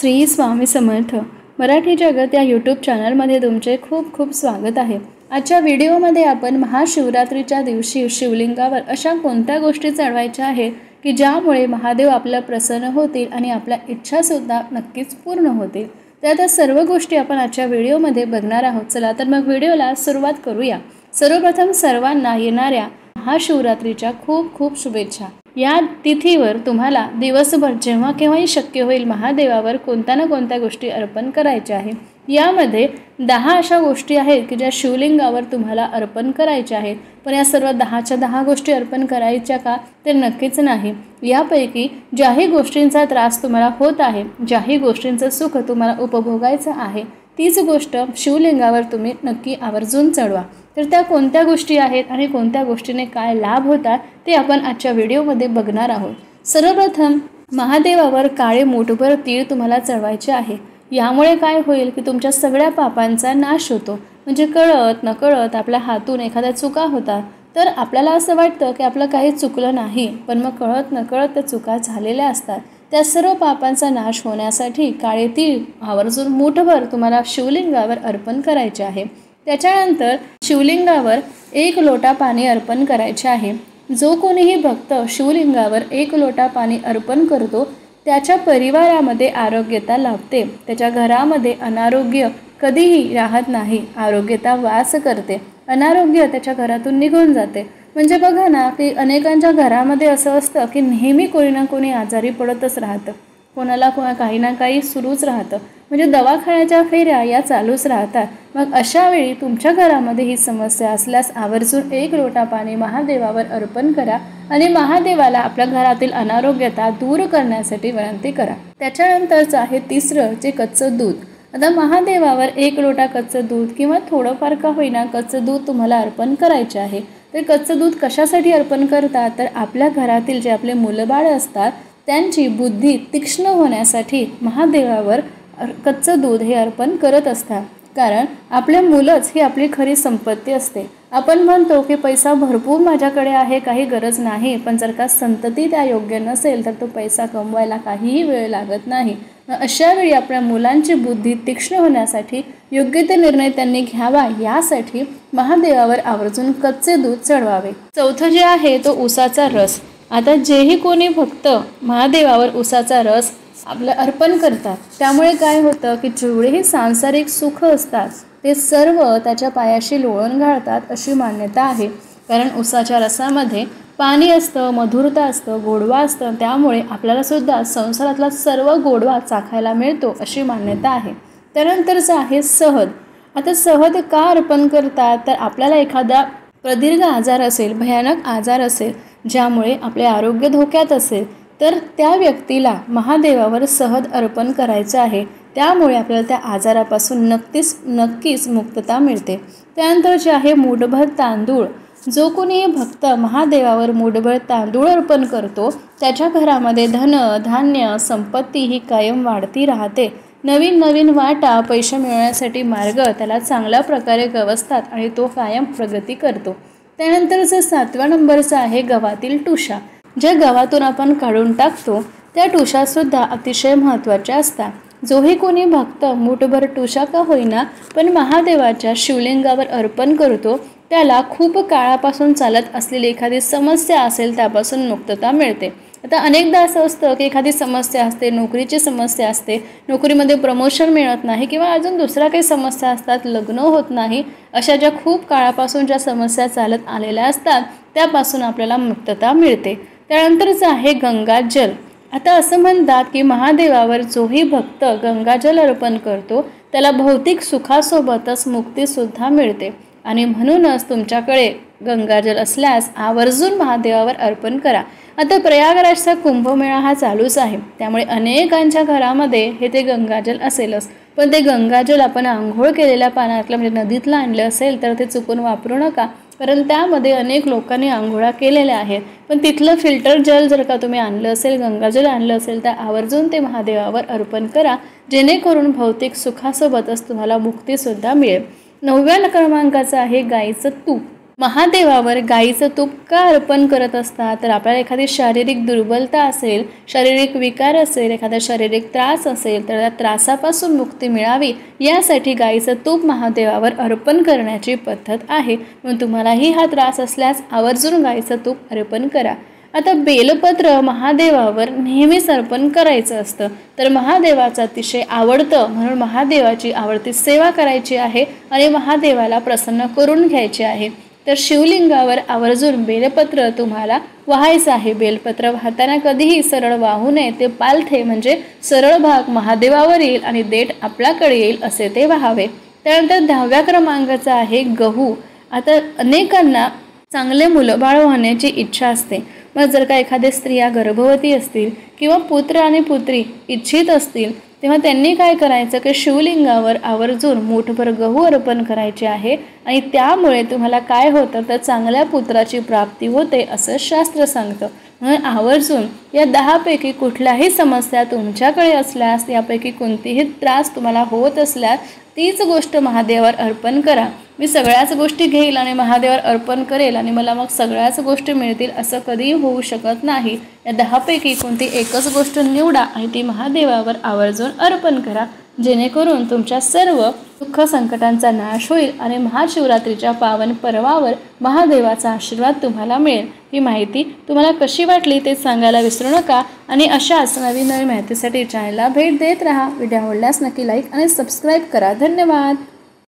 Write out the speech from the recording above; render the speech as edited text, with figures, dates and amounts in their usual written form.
श्री स्वामी समर्थ मराठी जगत या यूट्यूब चॅनलमध्ये तुमचे खूप खूप स्वागत आहे। आजच्या व्हिडिओमध्ये आपण महाशिवरात्रीच्या दिवशी शिवलिंगावर अशा कोणत्या गोष्टी चढवायच्या आहेत की ज्यामुळे महादेव आपल्या प्रसन्न होतील आणि आपल्या इच्छासुद्धा नक्कीच पूर्ण होतील। तर आता सर्व गोष्टी आपण आजच्या व्हिडिओमध्ये बघणार आहोत। चला तर मग व्हिडिओला सुरुवात करूया। सर्वप्रथम सर्वांना येणाऱ्या महाशिवरात्रीच्या खूप खूप शुभेच्छा। या तिथीवर तुम्हाला दिवसभर जेव्हा केव्हाही शक्य होईल महादेवावर कोणत्या ना कोणत्या गोष्टी अर्पण करायच्या आहे। यामध्ये 10 अशा गोष्टी आहेत की ज्या शिवलिंगावर तुम्हाला अर्पण करायच्या आहेत। पण या सर्व 10च्या 10 गोष्टी अर्पण करायच्या का तर नक्कीच नाही। यापैकी ज्याही गोष्टींचा त्रास तुम्हाला होत आहे, ज्याही गोष्टींचं सुख तुम्हाला उपभोगायचं आहे, तीच गोष्ट शिवलिंगावर तुम्ही नक्की आवर्जून चढवा। तर त्या कोणत्या गोष्टी आहेत आणि कोणत्या गोष्टीने काय लाभ होतात ते आपण आजच्या व्हिडिओमध्ये बघणार आहोत। सर्वप्रथम महादेवावर काळे मूठभर तीळ तुम्हाला चढवायचे आहे। यामुळे काय होईल की तुमच्या सगळ्या पापांचा नाश होतो। म्हणजे कळत नकळत आपल्या हातून एखाद्या चुका होतात तर आपल्याला असं वाटतं की आपलं काही चुकलं नाही, पण मग कळत नकळत त्या चुका झालेल्या असतात। त्या सर्व पापांचा नाश होण्यासाठी काळे तीळ आवर्जून मूठभर तुम्हाला शिवलिंगावर अर्पण करायचे आहे। त्याच्यानंतर शिवलिंगावर 1 लोटा पाणी अर्पण करायचे आहे। जो कोणीही भक्त शिवलिंगावर 1 लोटा पाणी अर्पण करतो त्याच्या परिवारामध्ये आरोग्यता लाभते, त्याच्या घरामध्ये अनारोग्य कधीही राहत नाही, आरोग्यता वास करते, अनारोग्य त्याच्या घरातून निघून जाते। म्हणजे बघा ना की अनेकांच्या घरामध्ये असं असतं की नेहमी कोणी ना कोणी आजारी पडतच राहतं, कोणाला काही ना काही सुरूच राहतं, म्हणजे दवाखान्याच्या फेऱ्या या चालूच राहतात। मग अशा वेळी तुमच्या घरामध्ये ही समस्या असल्यास आवर्जून 1 लोटा पाणी महादेवावर अर्पण करा आणि महादेवाला आपल्या घरातील अनारोग्यता दूर करण्यासाठी विनंती करा। त्याच्यानंतरचं आहे तिसरं जे कच्चं दूध। आता महादेवावर 1 लोटा कच्चं दूध किंवा थोडंफार का होईना कच्चं दूध तुम्हाला अर्पण करायचे आहे। ते कच्चं दूध कशासाठी अर्पण करतात तर आपल्या घरातील जे आपले मुलंबाळ असतात त्यांची बुद्धी तीक्ष्ण होण्यासाठी महादेवावर कच्चं दूध हे अर्पण करत असतात। कारण आपले मुलंच ही आपली खरी संपत्ती असते। आपण म्हणतो की पैसा भरपूर माझ्याकडे आहे, काही गरज नाही, पण जर का संतती त्या योग्य नसेल तर तो पैसा कमवायला काहीही वेळ लागत नाही। अशा वेळी आपल्या मुलांची बुद्धी तीक्ष्ण होण्यासाठी योग्य ते निर्णय त्यांनी घ्यावा यासाठी महादेवावर आवर्जून कच्चे दूध चढवावे। चौथं जे आहे तो उसाचा रस। आता जेही कोणी भक्त महादेवावर उसाचा रस आपलं अर्पण करतात त्यामुळे काय होतं की जेवढेही सांसारिक सुख असतात ते सर्व त्याच्या पायाशी लोळण घालतात अशी मान्यता आहे। कारण उसाच्या रसामध्ये पाणी असतं, मधुरता असतं, गोडवा असतं, त्यामुळे आपल्याला सुद्धा संसारातला सर्व गोडवा चाखायला मिळतो अशी मान्यता आहे। त्यानंतरचं आहे सहद। आता सहद का अर्पण करतात तर आपल्याला एखादा प्रदीर्घ आजार असेल, भयानक आजार असेल, ज्यामुळे आपले आरोग्य धोक्यात असेल तर त्या व्यक्तीला महादेवावर सहद अर्पण करायचं आहे। त्यामुळे आपल्याला त्या आजारापासून नक्कीच मुक्तता मिळते। त्यानंतर जे आहे मूठभर तांदूळ। जो कोणी भक्त महादेवावर मूठभर तांदूळ अर्पण करतो त्याच्या घरामध्ये धन धान्य संपत्ती ही कायम वाढती राहते। नवीन नवीन वाटा पैसे मिळवण्यासाठी मार्ग त्याला चांगल्या प्रकारे गवसतात आणि तो कायम प्रगती करतो। त्यानंतरचं 7व्या नंबरचं आहे गव्हातील टुशा। ज्या गव्हातून आपण काढून टाकतो त्या टुशासुद्धा अतिशय महत्त्वाच्या असतात। जोही कोणी भक्त मूठभर टुशा का होईना पण महादेवाच्या शिवलिंगावर अर्पण करतो त्याला खूप काळापासून चालत असलेली एखादी समस्या असेल त्यापासून मुक्तता मिळते। आता अनेकदा असं असतं की एखादी समस्या असते, नोकरीची समस्या असते, नोकरीमध्ये प्रमोशन मिळत नाही किंवा अजून दुसऱ्या काही समस्या असतात, लग्न होत नाही, अशा ज्या खूप काळापासून ज्या समस्या चालत आलेल्या असतात त्यापासून आपल्याला मुक्तता मिळते। त्यानंतरचं आहे गंगाजल। आता असं म्हणतात की महादेवावर जोही भक्त गंगाजल अर्पण करतो त्याला भौतिक सुखासोबतच मुक्तीसुद्धा मिळते आणि म्हणूनच तुमच्याकडे गंगाजल असल्यास आवर्जून महादेवावर अर्पण करा। आता प्रयागराजचा कुंभमेळा हा चालूच आहे, त्यामुळे अनेकांच्या घरामध्ये हे ते गंगाजल असेलच, पण ते गंगाजल आपण आंघोळ केलेल्या पाण्यातलं म्हणजे नदीतलं आणलं असेल तर ते चुकून वापरू नका, कारण त्यामध्ये अनेक लोकांनी आंघोळा केलेल्या आहेत। पण तिथलं फिल्टर जल जर का तुम्ही आणलं असेल, गंगाजल आणलं असेल तर आवर्जून ते महादेवावर अर्पण करा, जेणेकरून भौतिक सुखासोबतच तुम्हाला मुक्तीसुद्धा मिळेल। 9व्या क्रमांकाचं आहे गाईचं तूप। महादेवावर गाईचं तूप का अर्पण करत असतात? तर आपल्याला एखादी शारीरिक दुर्बलता असेल, शारीरिक विकार असेल, एखादा शारीरिक त्रास असेल तर त्या त्रासापासून मुक्ती मिळावी यासाठी गाईचं तूप महादेवावर अर्पण करण्याची पद्धत आहे. म्हणून तुम्हालाही हा त्रास असल्यास आवर्जून गाईचं तूप अर्पण करा. आता बेलपत्र महादेवावर नेहमीच अर्पण करायचं असतं. तर महादेवाचं अतिशय आवडतं म्हणून महादेवाची आवडती सेवा करायची आहे आणि महादेवाला प्रसन्न करून घ्यायचे आहे. तर शिवलिंगावर आवर्जून बेलपत्र तुम्हाला वाहायचं आहे. बेलपत्र वाहताना कधीही सरळ वाहू नये, ते पालथे म्हणजे सरळ भाग महादेवावर येईल आणि देठ आपल्याकडे येईल असे ते वाहावे. त्यानंतर 10व्या क्रमांकाचा आहे गहू. आता अनेकांना चांगले मुलं बाळ होण्याची इच्छा असते. मग जर का एखाद्या स्त्रिया गर्भवती असतील किंवा पुत्र आणि पुत्री इच्छित असतील तेव्हा त्यांनी काय करायचं की शिवलिंगावर आवर्जून मूठभर गहू अर्पण करायचे आहे आणि त्यामुळे तुम्हाला काय होतं तर चांगल्या पुत्राची प्राप्ती होते असं शास्त्र सांगतं. म्हणून आवर्जून या 10 पैकी कुठल्याही समस्या तुमच्याकडे असल्यास, यापैकी कोणतीही त्रास तुम्हाला होत असल्यास तीच गोष्ट महादेवावर अर्पण करा. मी सगळ्याच गोष्टी घेईल आणि महादेवावर अर्पण करेल आणि मला मग सगळ्याच गोष्टी मिळतील असं कधीही होऊ शकत नाही. या 10 पैकी कोणती एकच गोष्ट निवडा आणि ती महादेवावर आवर्जून अर्पण करा, जेणेकरून तुमच्या सर्व दुःख संकटांचा नाश होईल आणि महाशिवरात्रीच्या पावन पर्वावर महादेवाचा आशीर्वाद तुम्हाला मिळेल. ही माहिती तुम्हाला कशी वाटली ते सांगायला विसरू नका आणि अशाच नवीन माहितीसाठी चॅनलला भेट देत राहा. व्हिडिओ आवडल्यास नक्की लाईक आणि सबस्क्राईब करा. धन्यवाद.